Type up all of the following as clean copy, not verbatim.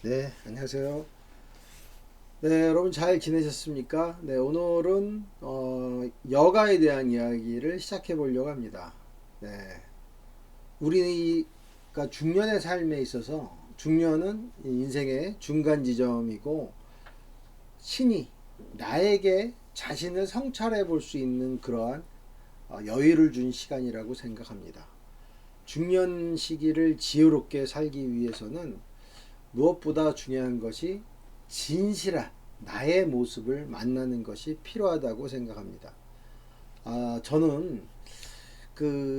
네, 안녕하세요. 네, 여러분 잘 지내셨습니까? 네, 오늘은 여가에 대한 이야기를 시작해 보려고 합니다. 네, 우리가 중년의 삶에 있어서 중년은 인생의 중간 지점이고 신이 나에게 자신을 성찰해 볼 수 있는 그러한 여유를 준 시간이라고 생각합니다. 중년 시기를 지혜롭게 살기 위해서는 무엇보다 중요한 것이 진실한 나의 모습을 만나는 것이 필요하다고 생각합니다. 저는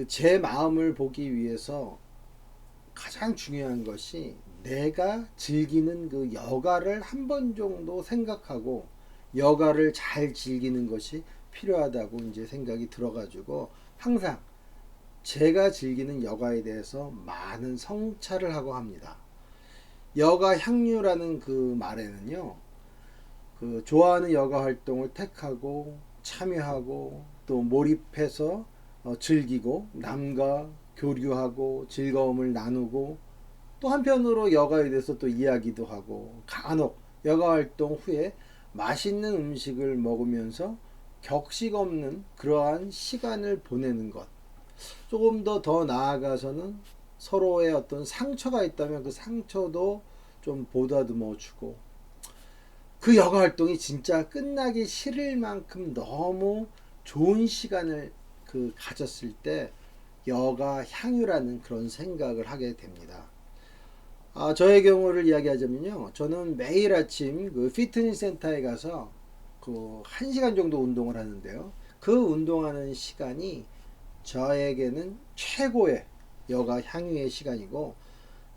제 마음을 보기 위해서 가장 중요한 것이 내가 즐기는 그 여가를 한 번 정도 생각하고 여가를 잘 즐기는 것이 필요하다고 이제 생각이 들어가지고 항상 제가 즐기는 여가에 대해서 많은 성찰을 하고 합니다. 여가 향유라는 그 말에는요, 좋아하는 여가 활동을 택하고 참여하고 또 몰입해서 즐기고 남과 교류하고 즐거움을 나누고 또 한편으로 여가에 대해서 또 이야기도 하고 간혹 여가 활동 후에 맛있는 음식을 먹으면서 격식 없는 그러한 시간을 보내는 것. 조금 더 나아가서는 서로의 어떤 상처가 있다면 그 상처도 좀 보다듬어 주고 그 여가 활동이 진짜 끝나기 싫을 만큼 너무 좋은 시간을 가졌을 때 여가 향유라는 그런 생각을 하게 됩니다. 저의 경우를 이야기하자면요. 저는 매일 아침 그 피트니스 센터에 가서 그 1시간 정도 운동을 하는데요. 그 운동하는 시간이 저에게는 최고의 여가 향유의 시간이고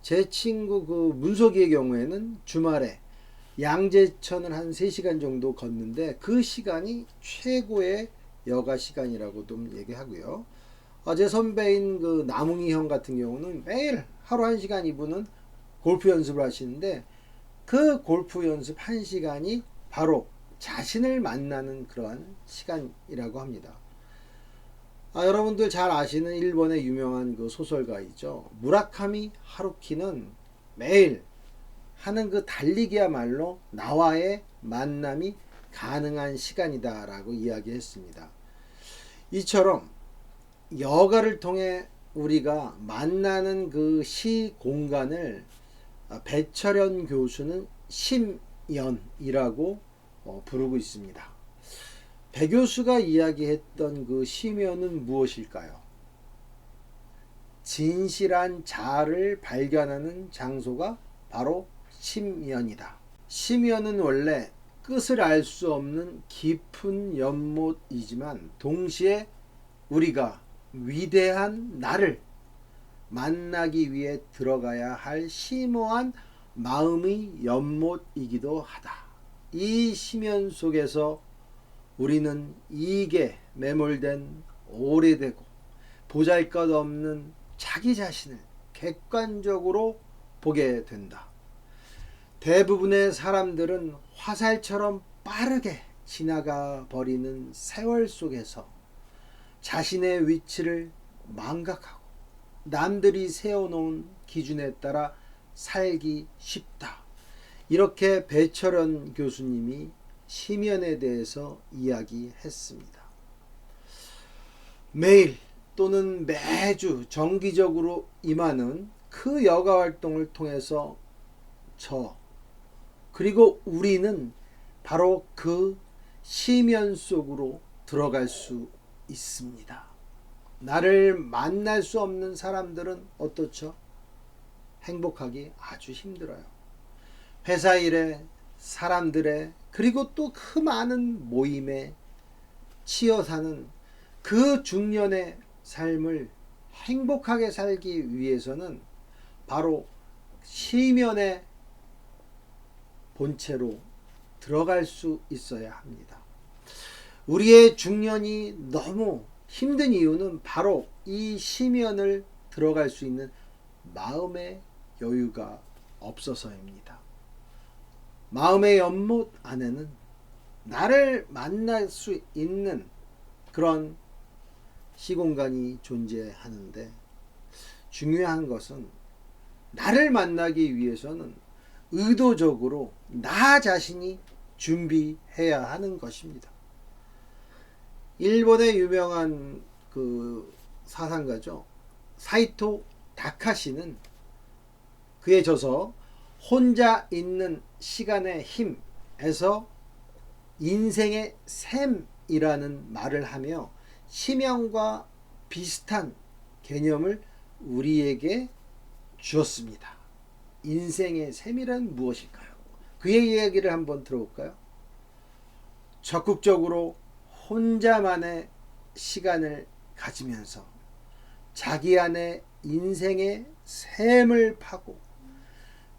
제 친구 그 문석이의 경우에는 주말에 양재천을 한 3시간 정도 걷는데 그 시간이 최고의 여가 시간이라고 좀 얘기하고요. 제 선배인 그 남웅이 형 같은 경우는 매일 하루 1시간 이분은 골프 연습을 하시는데 그 골프 연습 1시간이 바로 자신을 만나는 그러한 시간이라고 합니다. 여러분들 잘 아시는 일본의 유명한 그 소설가이죠. 무라카미 하루키는 매일 하는 그 달리기야말로 나와의 만남이 가능한 시간이다라고 이야기했습니다. 이처럼 여가를 통해 우리가 만나는 그 시 공간을 배철현 교수는 심연이라고 부르고 있습니다. 배 교수가 이야기했던 그 심연은 무엇일까요? 진실한 자아를 발견하는 장소가 바로 심연이다. 심연은 원래 끝을 알 수 없는 깊은 연못이지만 동시에 우리가 위대한 나를 만나기 위해 들어가야 할 심오한 마음의 연못이기도 하다. 이 심연 속에서 우리는 이익에 매몰된 오래되고 보잘것없는 자기 자신을 객관적으로 보게 된다. 대부분의 사람들은 화살처럼 빠르게 지나가 버리는 세월 속에서 자신의 위치를 망각하고 남들이 세워놓은 기준에 따라 살기 쉽다. 이렇게 배철현 교수님이 심연에 대해서 이야기했습니다. 매일 또는 매주 정기적으로 임하는 그 여가 활동을 통해서 그리고 우리는 바로 그 심연 속으로 들어갈 수 있습니다. 나를 만날 수 없는 사람들은 어떻죠? 행복하기 아주 힘들어요. 회사 일에, 사람들의, 그리고 또 그 많은 모임에 치여 사는 그 중년의 삶을 행복하게 살기 위해서는 바로 시면의 본체로 들어갈 수 있어야 합니다. 우리의 중년이 너무 힘든 이유는 바로 이 시면을 들어갈 수 있는 마음의 여유가 없어서입니다. 마음의 연못 안에는 나를 만날 수 있는 그런 시공간이 존재하는데 중요한 것은 나를 만나기 위해서는 의도적으로 나 자신이 준비해야 하는 것입니다. 일본의 유명한 그 사상가죠. 사이토 다카시는 그의 저서 혼자 있는 시간의 힘에서 인생의 셈이라는 말을 하며 심형과 비슷한 개념을 우리에게 주었습니다. 인생의 셈이란 무엇일까요? 그의 이야기를 한번 들어볼까요? 적극적으로 혼자만의 시간을 가지면서 자기 안에 인생의 셈을 파고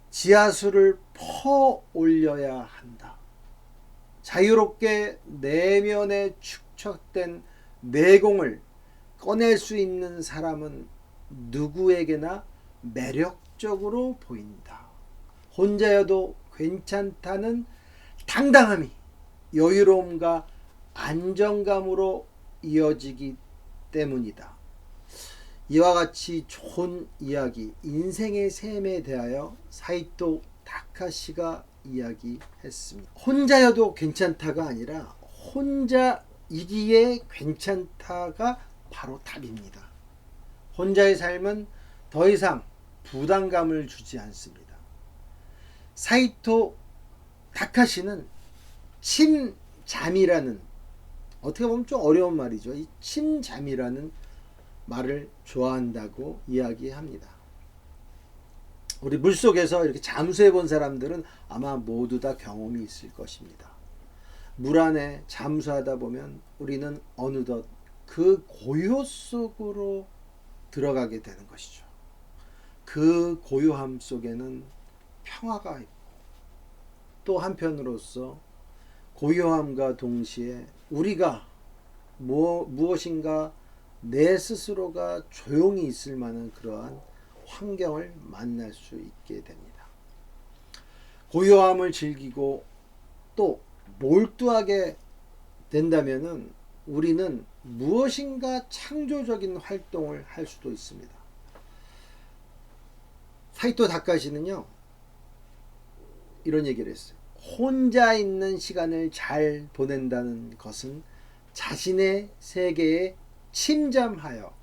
지하수를 퍼 올려야 한다. 자유롭게 내면에 축적된 내공을 꺼낼 수 있는 사람은 누구에게나 매력적으로 보인다. 혼자여도 괜찮다는 당당함이 여유로움과 안정감으로 이어지기 때문이다. 이와 같이 좋은 이야기, 인생의 셈에 대하여 사이토 다카시가 이야기했습니다. 혼자여도 괜찮다가 아니라 혼자이기에 괜찮다가 바로 답입니다. 혼자의 삶은 더 이상 부담감을 주지 않습니다. 사이토 다카시는 침잠이라는, 어떻게 보면 좀 어려운 말이죠. 이 침잠이라는 말을 좋아한다고 이야기합니다. 우리 물속에서 이렇게 잠수해 본 사람들은 아마 모두 다 경험이 있을 것입니다. 물 안에 잠수하다 보면 우리는 어느덧 그 고요 속으로 들어가게 되는 것이죠. 그 고요함 속에는 평화가 있고, 또 한편으로서 고요함과 동시에 우리가 무엇인가 내 스스로가 조용히 있을 만한 그러한 환경을 만날 수 있게 됩니다. 고요함을 즐기고 또 몰두하게 된다면은 우리는 무엇인가 창조적인 활동을 할 수도 있습니다. 사이토 다카시는요, 이런 얘기를 했어요. 혼자 있는 시간을 잘 보낸다는 것은 자신의 세계에 침잠하여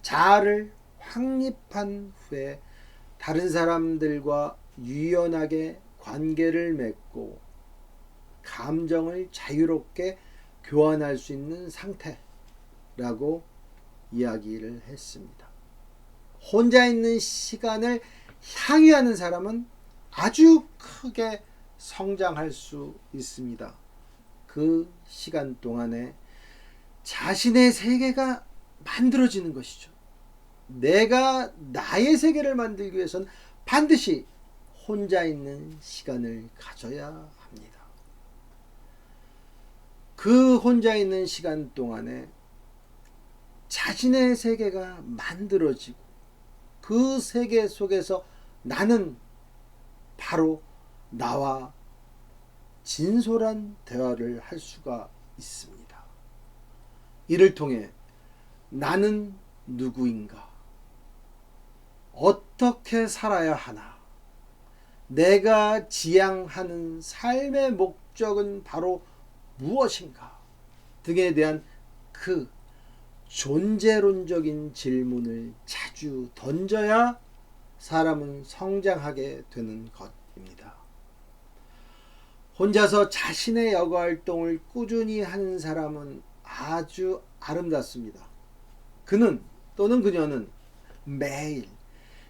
자아를 확립한 후에 다른 사람들과 유연하게 관계를 맺고 감정을 자유롭게 교환할 수 있는 상태라고 이야기를 했습니다. 혼자 있는 시간을 향유하는 사람은 아주 크게 성장할 수 있습니다. 그 시간 동안에 자신의 세계가 만들어지는 것이죠. 내가 나의 세계를 만들기 위해서는 반드시 혼자 있는 시간을 가져야 합니다. 그 혼자 있는 시간 동안에 자신의 세계가 만들어지고 그 세계 속에서 나는 바로 나와 진솔한 대화를 할 수가 있습니다. 이를 통해 나는 누구인가? 어떻게 살아야 하나? 내가 지향하는 삶의 목적은 바로 무엇인가? 등에 대한 그 존재론적인 질문을 자주 던져야 사람은 성장하게 되는 것입니다. 혼자서 자신의 여가활동을 꾸준히 하는 사람은 아주 아름답습니다. 그는 또는 그녀는 매일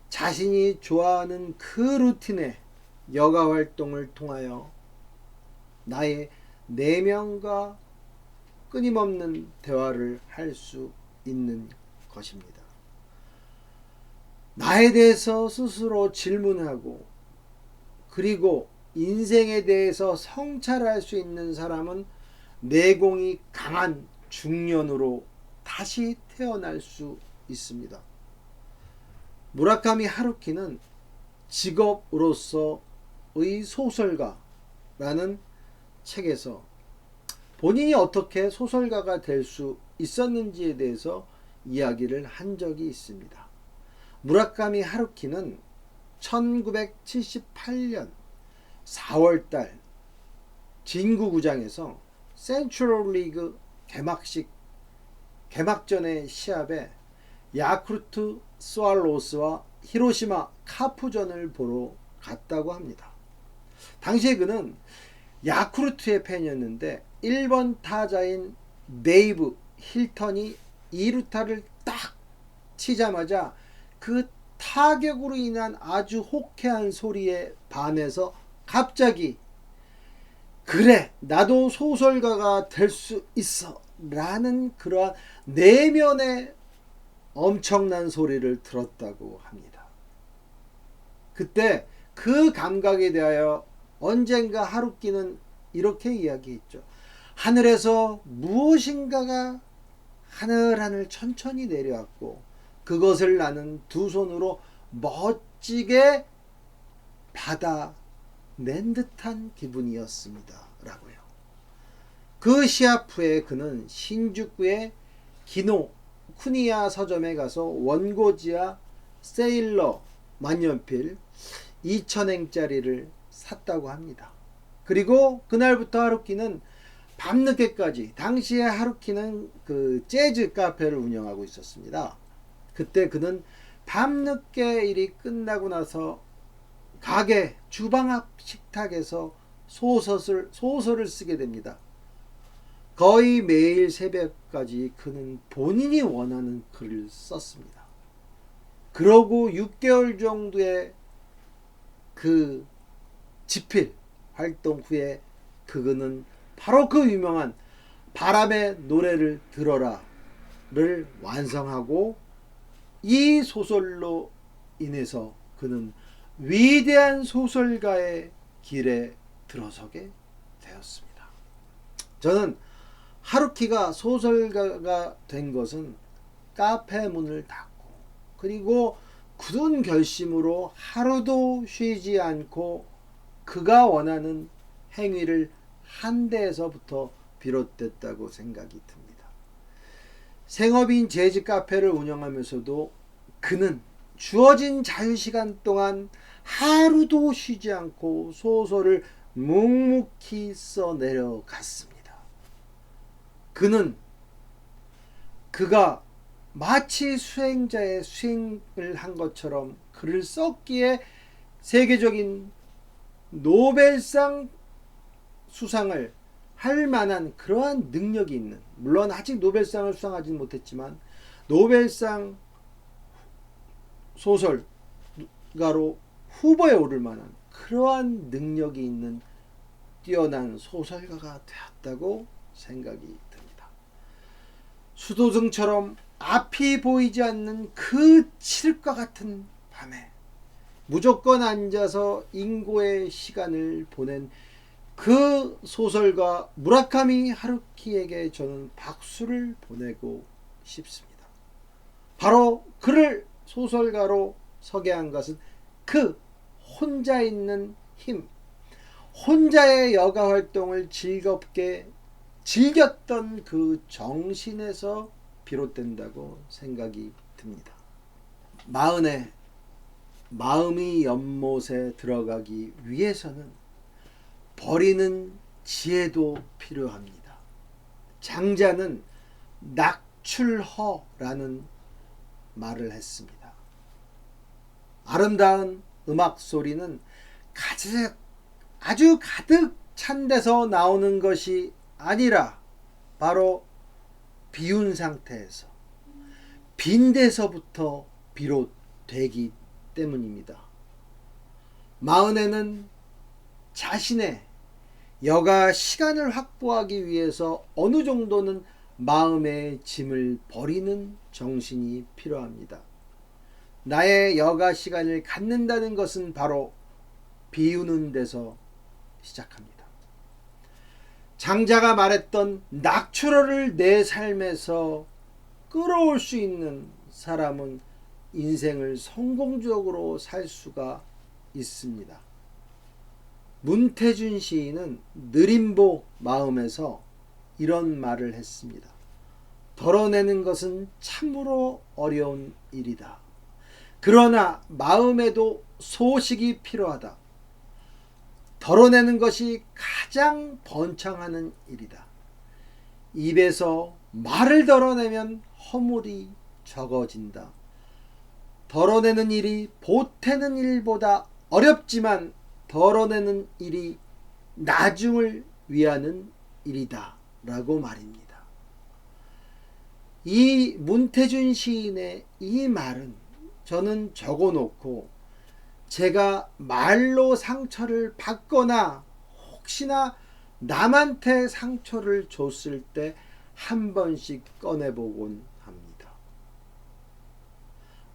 자신이 좋아하는 그 루틴의 여가활동을 통하여 나의 내면과 끊임없는 대화를 할 수 있는 것입니다. 나에 대해서 스스로 질문하고 그리고 인생에 대해서 성찰할 수 있는 사람은 내공이 강한 중년으로 다시 태어날 수 있습니다. 무라카미 하루키는 직업으로서의 소설가라는 책에서 본인이 어떻게 소설가가 될 수 있었는지에 대해서 이야기를 한 적이 있습니다. 무라카미 하루키는 1978년 4월달 진구구장에서 센트럴리그 개막전의 시합에 야쿠르트 스왈로우스와 히로시마 카프전을 보러 갔다고 합니다. 당시에 그는 야쿠르트의 팬이었는데 1번 타자인 데이브 힐턴이 2루타를 딱 치자마자 그 타격으로 인한 아주 호쾌한 소리에 반해서 갑자기 그래 나도 소설가가 될 수 있어 라는 그러한 내면의 엄청난 소리를 들었다고 합니다. 그때 그 감각에 대하여 언젠가 하루키는 이렇게 이야기했죠. 하늘에서 무엇인가가 하늘하늘 천천히 내려왔고 그것을 나는 두 손으로 멋지게 받아낸 듯한 기분이었습니다. 라고요. 그 시합 후에 그는 신주쿠의 기노쿠니야 서점에 가서 원고지와 세일러 만년필 2,000행짜리를 샀다고 합니다. 그리고 그날부터 하루키는 밤늦게까지, 당시에 하루키는 그 재즈 카페를 운영하고 있었습니다. 그때 그는 밤늦게 일이 끝나고 나서 가게 주방 앞 식탁에서 소설을 쓰게 됩니다. 거의 매일 새벽까지 그는 본인이 원하는 글을 썼습니다. 그러고 6개월 정도의 그 집필 활동 후에 그는 바로 그 유명한 바람의 노래를 들어라를 완성하고 이 소설로 인해서 그는 위대한 소설가의 길에 들어서게 되었습니다. 저는 하루키가 소설가가 된 것은 카페 문을 닫고 그리고 굳은 결심으로 하루도 쉬지 않고 그가 원하는 행위를 한 데에서부터 비롯됐다고 생각이 듭니다. 생업인 재즈 카페를 운영하면서도 그는 주어진 자유시간 동안 하루도 쉬지 않고 소설을 묵묵히 써내려갔습니다. 그가 마치 수행자의 수행을 한 것처럼 글을 썼기에 세계적인 노벨상 수상을 할 만한 그러한 능력이 있는, 물론 아직 노벨상을 수상하지는 못했지만 노벨상 소설가로 후보에 오를 만한 그러한 능력이 있는 뛰어난 소설가가 되었다고 생각이 듭니다. 수도승처럼 앞이 보이지 않는 그 칠흑과 같은 밤에 무조건 앉아서 인고의 시간을 보낸 그 소설가 무라카미 하루키에게 저는 박수를 보내고 싶습니다. 바로 그를 소설가로 서게 한 것은 그 혼자 있는 힘, 혼자의 여가 활동을 즐겁게 즐겼던 그 정신에서 비롯된다고 생각이 듭니다. 마음이 연못에 들어가기 위해서는 버리는 지혜도 필요합니다. 장자는 낙출허라는 말을 했습니다. 아름다운 음악 소리는 아주 가득 찬 데서 나오는 것이 아니라 바로 비운 상태에서 빈 데서부터 비롯되기 때문입니다. 마흔에는 자신의 여가 시간을 확보하기 위해서 어느 정도는 마음의 짐을 버리는 정신이 필요합니다. 나의 여가 시간을 갖는다는 것은 바로 비우는 데서 시작합니다. 장자가 말했던 낙추러를 내 삶에서 끌어올 수 있는 사람은 인생을 성공적으로 살 수가 있습니다. 문태준 시인은 느림보 마음에서 이런 말을 했습니다. 덜어내는 것은 참으로 어려운 일이다. 그러나 마음에도 소식이 필요하다. 덜어내는 것이 가장 번창하는 일이다. 입에서 말을 덜어내면 허물이 적어진다. 덜어내는 일이 보태는 일보다 어렵지만 덜어내는 일이 나중을 위하는 일이다 라고 말입니다. 이 문태준 시인의 이 말은 저는 적어놓고 제가 말로 상처를 받거나 혹시나 남한테 상처를 줬을 때 한 번씩 꺼내보곤 합니다.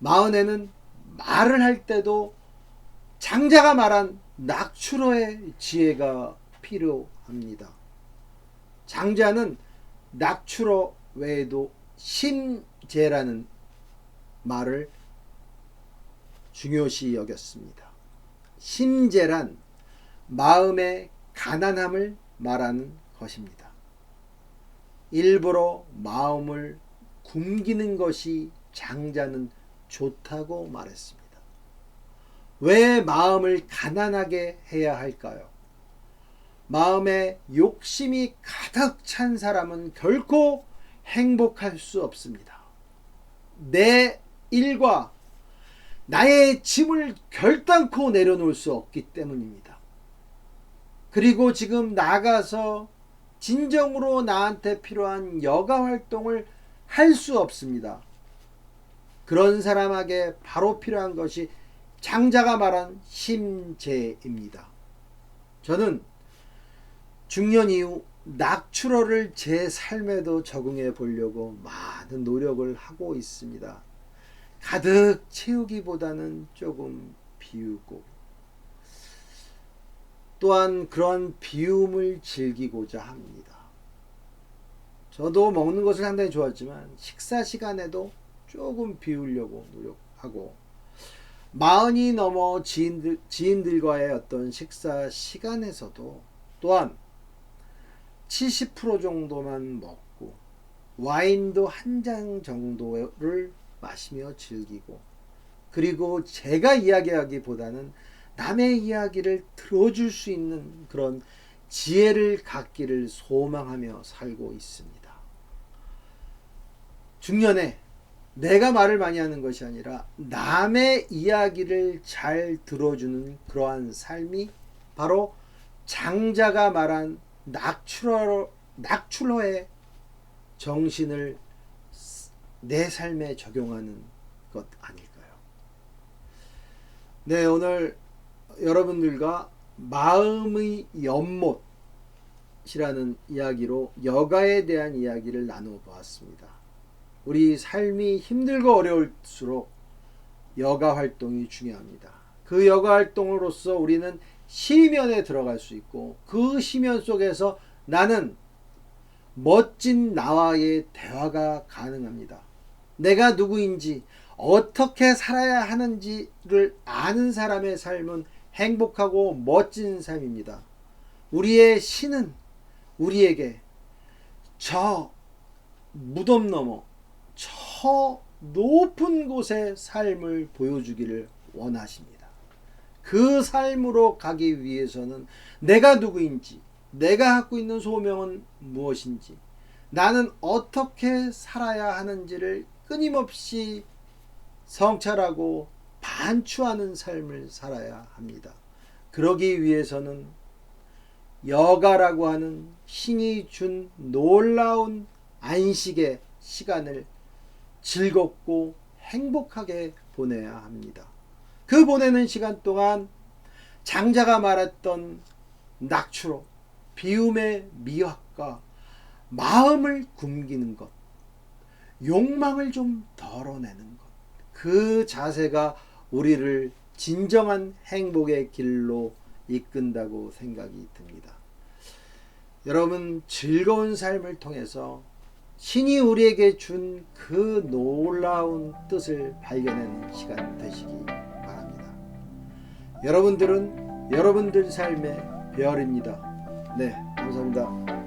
마흔에는 말을 할 때도 장자가 말한 낙추러의 지혜가 필요합니다. 장자는 낙추러 외에도 심재라는 말을 중요시 여겼습니다. 심재란 마음의 가난함을 말하는 것입니다. 일부러 마음을 굶기는 것이 장자는 좋다고 말했습니다. 왜 마음을 가난하게 해야 할까요? 마음에 욕심이 가득 찬 사람은 결코 행복할 수 없습니다. 내 일과 나의 짐을 결단코 내려놓을 수 없기 때문입니다. 그리고 지금 나가서 진정으로 나한테 필요한 여가 활동을 할 수 없습니다. 그런 사람에게 바로 필요한 것이 장자가 말한 심재입니다. 저는 중년 이후 낙추러를 제 삶에도 적응해 보려고 많은 노력을 하고 있습니다. 가득 채우기보다는 조금 비우고 또한 그런 비움을 즐기고자 합니다. 저도 먹는 것을 상당히 좋아하지만 식사 시간에도 조금 비우려고 노력하고 마흔이 넘어 지인들과의 어떤 식사 시간에서도 또한 70% 정도만 먹고 와인도 한 잔 정도를 마시며 즐기고 그리고 제가 이야기하기보다는 남의 이야기를 들어줄 수 있는 그런 지혜를 갖기를 소망하며 살고 있습니다. 중년에 내가 말을 많이 하는 것이 아니라 남의 이야기를 잘 들어주는 그러한 삶이 바로 장자가 말한 낙출러의 정신을 내 삶에 적용하는 것 아닐까요? 네, 오늘 여러분들과 마음의 연못이라는 이야기로 여가에 대한 이야기를 나누어 보았습니다. 우리 삶이 힘들고 어려울수록 여가 활동이 중요합니다. 그 여가 활동으로서 우리는 시면에 들어갈 수 있고 그 시면 속에서 나는 멋진 나와의 대화가 가능합니다. 내가 누구인지 어떻게 살아야 하는지를 아는 사람의 삶은 행복하고 멋진 삶입니다. 우리의 신은 우리에게 저 무덤 너머 저 높은 곳의 삶을 보여주기를 원하십니다. 그 삶으로 가기 위해서는 내가 누구인지, 내가 갖고 있는 소명은 무엇인지, 나는 어떻게 살아야 하는지를 끊임없이 성찰하고 반추하는 삶을 살아야 합니다. 그러기 위해서는 여가라고 하는 신이 준 놀라운 안식의 시간을 즐겁고 행복하게 보내야 합니다. 그 보내는 시간 동안 장자가 말했던 낙추로 비움의 미학과 마음을 굶기는 것, 욕망을 좀 덜어내는 것, 그 자세가 우리를 진정한 행복의 길로 이끈다고 생각이 듭니다. 여러분, 즐거운 삶을 통해서 신이 우리에게 준 그 놀라운 뜻을 발견하는 시간 되시기 바랍니다. 여러분들은 여러분들 삶의 별입니다. 네, 감사합니다.